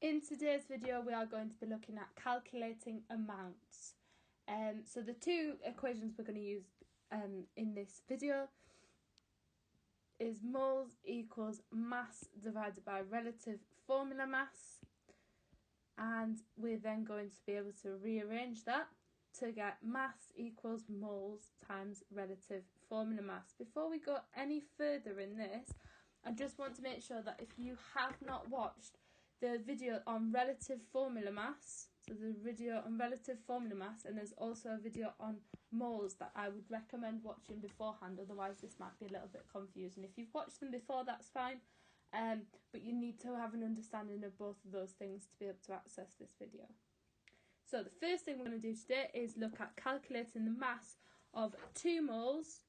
In today's video, we are going to be looking at calculating amounts. So the two equations we're going to use in this video is moles equals mass divided by relative formula mass. And we're then going to be able to rearrange that to get mass equals moles times relative formula mass. Before we go any further in this, I just want to make sure that if you have not watched the video on relative formula mass, so the video on relative formula mass, and there's also a video on moles that I would recommend watching beforehand, otherwise this might be a little bit confusing. If you've watched them before, that's fine, but you need to have an understanding of both of those things to be able to access this video. So the first thing we're going to do today is look at calculating the mass of 2 moles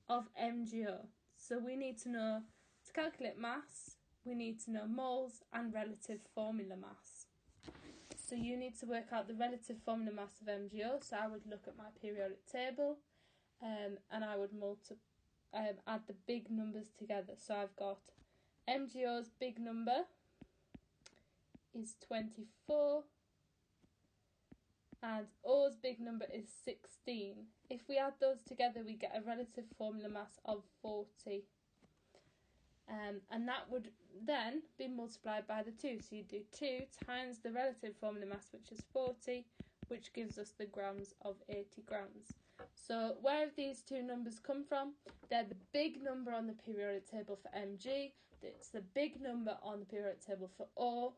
of MgO. So we need to know, to calculate mass, we need to know moles and relative formula mass. So you need to work out the relative formula mass of MgO. So I would look at my periodic table and I would add the big numbers together. So I've got MgO's big number is 24 and O's big number is 16. If we add those together, we get a relative formula mass of 40. And that would then be multiplied by the 2. So you do 2 times the relative formula mass, which is 40, which gives us the grams of 80 grams. So where have these two numbers come from? They're the big number on the periodic table for Mg. It's the big number on the periodic table for O.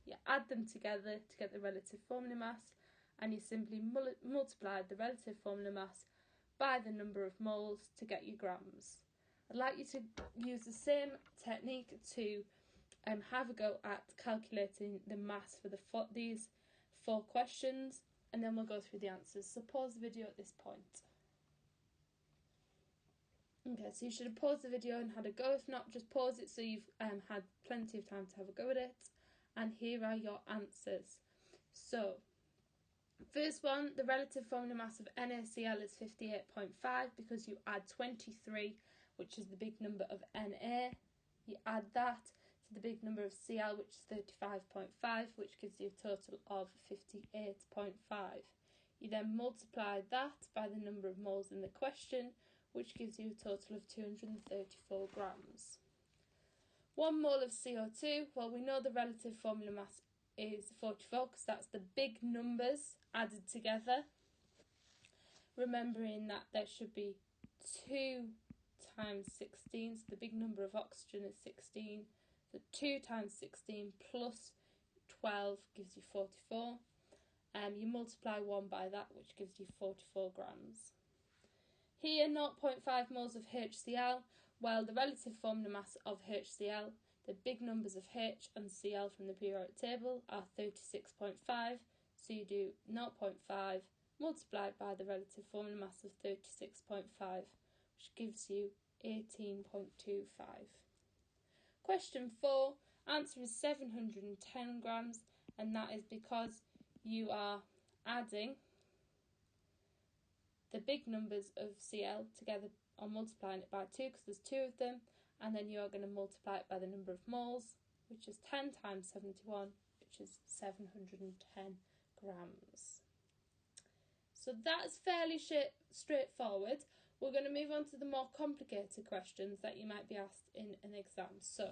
You add them together to get the relative formula mass, and you simply multiply the relative formula mass by the number of moles to get your grams. I'd like you to use the same technique to have a go at calculating the mass for these 4 questions, and then we'll go through the answers. So pause the video at this point. Okay, so you should have paused the video and had a go. If not, just pause it so you've had plenty of time to have a go at it. And here are your answers. So, first one, the relative formula mass of NaCl is 58.5 because you add 23, which is the big number of Na. You add that to the big number of Cl, which is 35.5, which gives you a total of 58.5. You then multiply that by the number of moles in the question, which gives you a total of 234 grams. 1 mole of CO2, well, we know the relative formula mass is 44 because that's the big numbers added together. Remembering that there should be 2 times 16, so the big number of oxygen is 16. So 2 times 16 plus 12 gives you 44. You multiply 1 by that, which gives you 44 grams. Here, 0.5 moles of HCl. Well, the relative formula mass of HCl, the big numbers of H and Cl from the periodic table are 36.5. So you do 0.5 multiplied by the relative formula mass of 36.5, which gives you 18.25. Question 4, answer is 710 grams, and that is because you are adding the big numbers of Cl together or multiplying it by 2 because there's 2 of them, and then you are going to multiply it by the number of moles, which is 10 times 71, which is 710 grams. So that's fairly straightforward. We're going to move on to the more complicated questions that you might be asked in an exam. So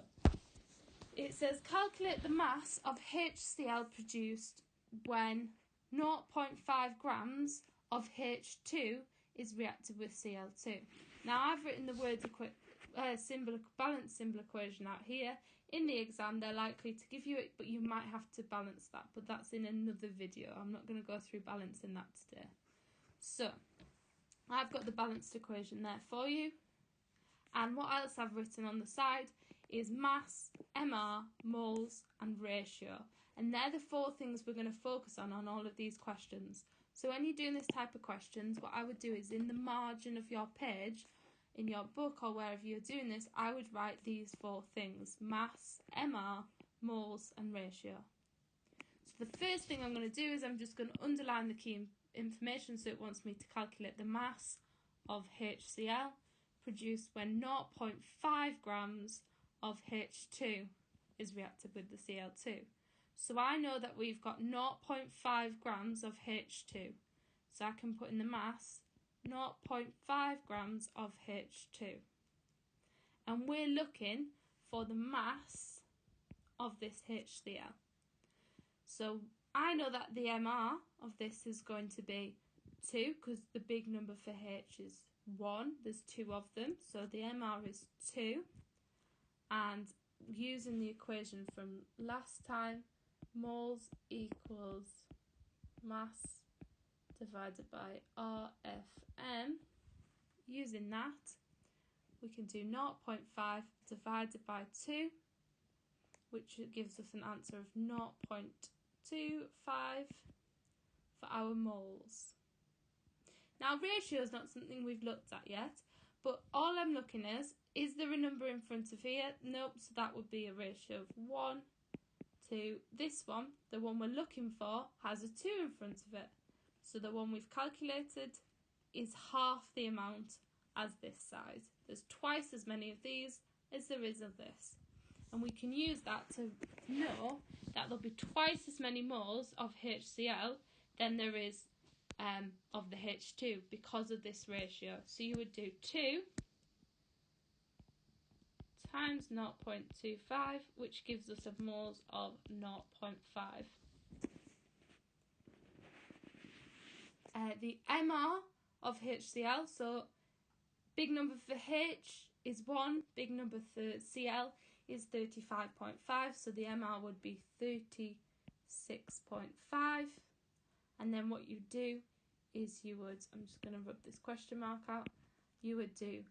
it says calculate the mass of HCl produced when 0.5 grams of H2 is reacted with Cl2. Now I've written the words balance symbol equation out here. In the exam they're likely to give you it, but you might have to balance that, but that's in another video. I'm not going to go through balancing that today. So I've got the balanced equation there for you, and what else I've written on the side is mass, MR, moles and ratio, and they're the 4 things we're going to focus on all of these questions. So when you're doing this type of questions, what I would do is in the margin of your page, in your book or wherever you're doing this, I would write these 4 things: mass, MR, moles and ratio. So the first thing I'm going to do is I'm just going to underline the key information. So it wants me to calculate the mass of HCl produced when 0.5 grams of H2 is reacted with the Cl2. So I know that we've got 0.5 grams of H2. So I can put in the mass 0.5 grams of H2. And we're looking for the mass of this HCl. So I know that the MR of this is going to be 2 because the big number for H is 1. There's 2 of them. So the MR is 2. And using the equation from last time, moles equals mass divided by RFM. Using that, we can do 0.5 divided by 2, which gives us an answer of 0.25 for our moles. Now, ratio is not something we've looked at yet, but all I'm looking at is there a number in front of here? Nope, so that would be a ratio of 1 to this one. The one we're looking for has a 2 in front of it. So the one we've calculated is half the amount as this size. There's twice as many of these as there is of this. And we can use that to know that there'll be twice as many moles of HCl than there is of the H2 because of this ratio. So you would do 2 times 0.25, which gives us a moles of 0.5. The MR of HCl, so big number for H is 1, big number for Cl is 35.5, so the MR would be 36.5. And then what you do is you would, I'm just going to rub this question mark out, you would do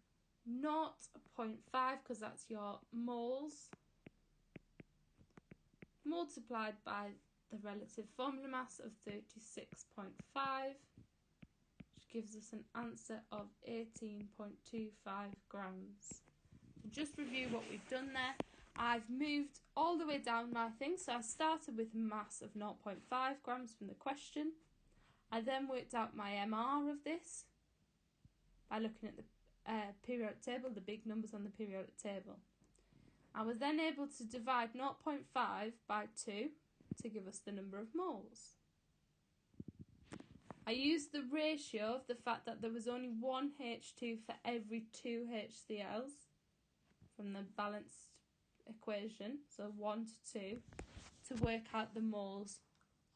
0.5, because that's your moles, multiplied by the relative formula mass of 36.5, which gives us an answer of 18.25 grams. So just review what we've done there. I've moved all the way down my thing, so I started with a mass of 0.5 grams from the question. I then worked out my MR of this by looking at the periodic table, the big numbers on the periodic table. I was then able to divide 0.5 by 2 to give us the number of moles. I used the ratio of the fact that there was only 1 H2 for every 2 HCl's from the balanced equation, so 1 to 2, to work out the moles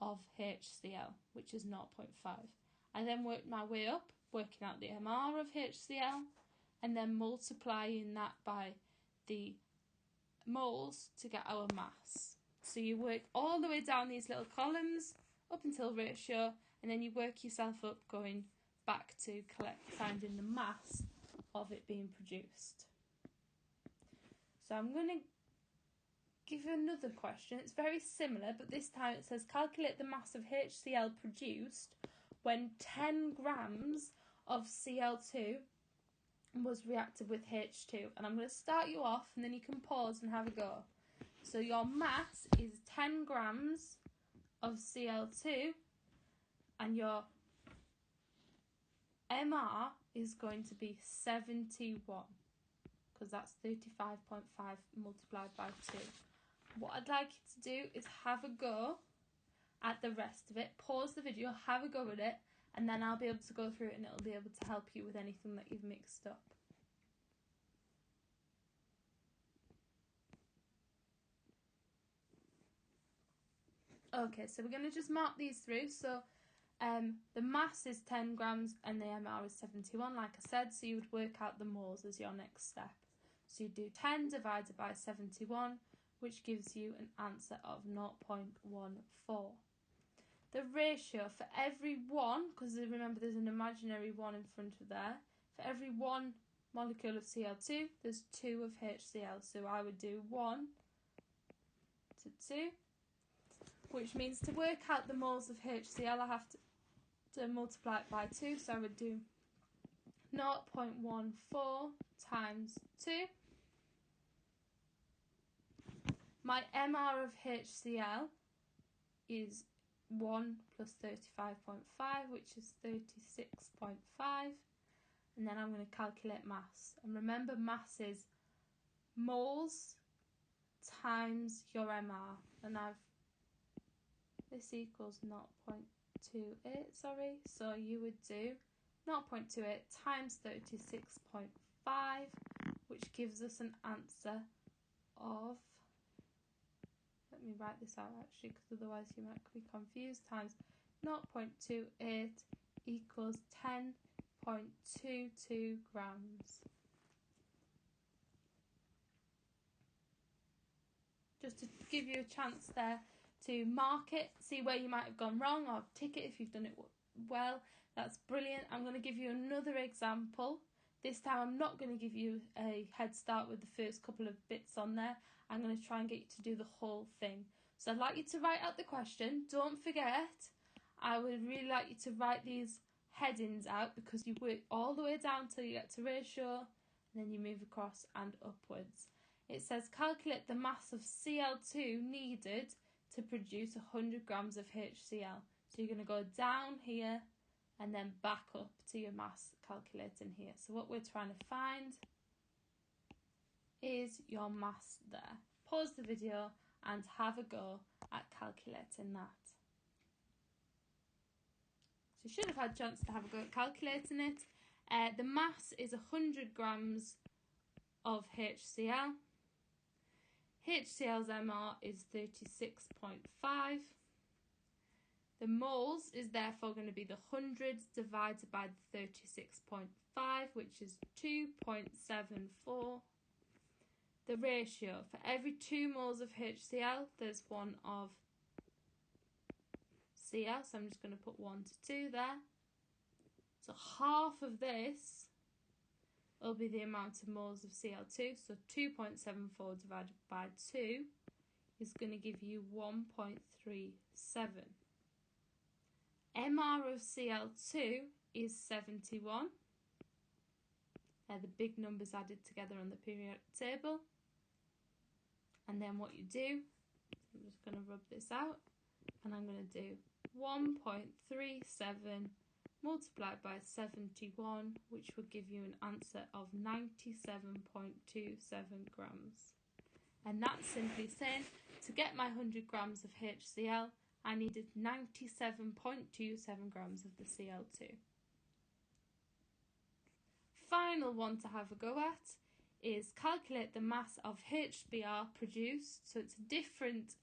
of HCl, which is 0.5. I then worked my way up, working out the MR of HCl, and then multiplying that by the moles to get our mass. So you work all the way down these little columns up until ratio, and then you work yourself up going back to finding the mass of it being produced. So I'm going to give you another question. It's very similar, but this time it says calculate the mass of HCl produced when 10 grams of Cl2 was reacted with H2. And I'm going to start you off and then you can pause and have a go. So your mass is 10 grams of Cl2 and your MR is going to be 71 because that's 35.5 multiplied by 2. What I'd like you to do is have a go at the rest of it. Pause the video, have a go at it, and then I'll be able to go through it and it'll be able to help you with anything that you've mixed up. Okay, so we're going to just mark these through. So the mass is 10 grams and the MR is 71, like I said, so you would work out the moles as your next step. So you do 10 divided by 71, which gives you an answer of 0.14. The ratio for every 1, because remember there's an imaginary 1 in front of there, for every 1 molecule of Cl2, there's 2 of HCl. So I would do 1 to 2, which means to work out the moles of HCl, I have to multiply it by 2. So I would do 0.14 times 2. My MR of HCl is 1 plus 35.5, which is 36.5. And then I'm going to calculate mass. And remember, mass is moles times your MR. And I've this equals 0.28, sorry. So you would do 0.28 times 36.5, which gives us an answer of, let me write this out actually, because otherwise you might be confused, times 0.28 equals 10.22 grams. Just to give you a chance there to mark it, see where you might have gone wrong, or tick it if you've done it well. That's brilliant. I'm going to give you another example. This time I'm not going to give you a head start with the first couple of bits on there. I'm going to try and get you to do the whole thing. So I'd like you to write out the question. Don't forget, I would really like you to write these headings out, because you work all the way down till you get to ratio, and then you move across and upwards. It says calculate the mass of Cl2 needed to produce 100 grams of HCl. So you're going to go down here and then back up to your mass calculating here. So what we're trying to find is your mass there. Pause the video and have a go at calculating that. So you should have had a chance to have a go at calculating it. The mass is 100 grams of HCl. HCl's MR is 36.5. The moles is therefore going to be the 100 divided by the 36.5, which is 2.74. The ratio, for every 2 moles of HCl, there's 1 of Cl, so I'm just going to put 1 to 2 there. So half of this will be the amount of moles of Cl2, so 2.74 divided by 2 is going to give you 1.37. MR of Cl2 is 71. They're the big numbers added together on the periodic table. And then what you do, I'm just going to rub this out, and I'm going to do 1.37 multiplied by 71, which would give you an answer of 97.27 grams. And that's simply saying, to get my 100 grams of HCl, I needed 97.27 grams of the Cl2. Final one to have a go at is calculate the mass of HBr produced. So it's a different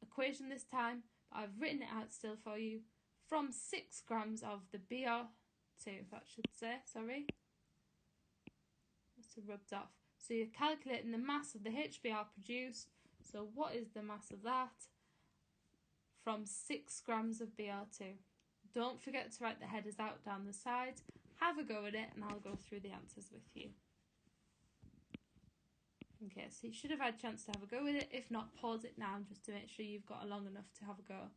equation this time, but I've written it out still for you. From 6 grams of the Br2, that should say, sorry. Must have rubbed off. So you're calculating the mass of the HBr produced. So what is the mass of that? From 6 grams of Br2. Don't forget to write the headers out down the side. Have a go at it, and I'll go through the answers with you. Okay, so you should have had a chance to have a go with it. If not, pause it now just to make sure you've got long enough to have a go.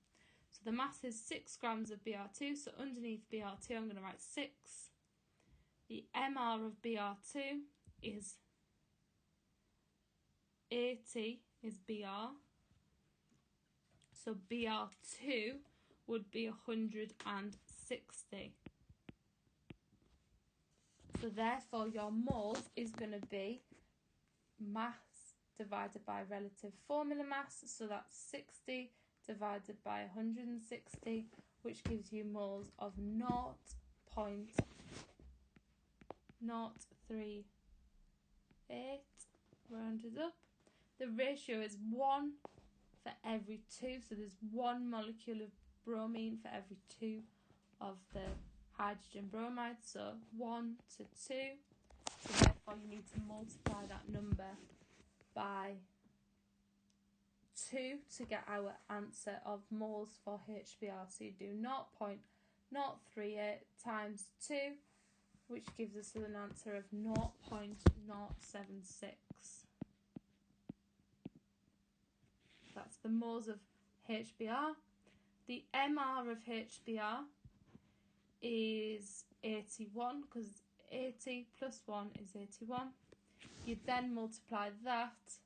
So the mass is 6 grams of Br2, so underneath Br2 I'm going to write 6. The MR of Br2 is 80, is Br. So Br2 would be 160. So therefore your moles is going to be mass divided by relative formula mass, so that's 60 divided by 160, which gives you moles of 0.038, rounded up. The ratio is 1 for every 2, so there's 1 molecule of bromine for every 2 of the hydrogen bromide, so 1 to 2. So therefore you need to multiply that number by 2 to get our answer of moles for HBr. So you do 0.038 times 2, which gives us an answer of 0.076. That's the moles of HBr. The MR of HBr is 81, because 80 plus 1 is 81. You then multiply that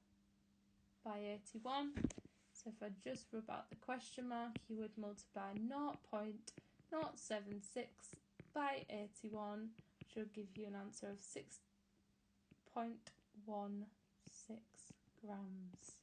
by 81. So if I just rub out the question mark, you would multiply 0.076 by 81, which will give you an answer of 6.16 grams.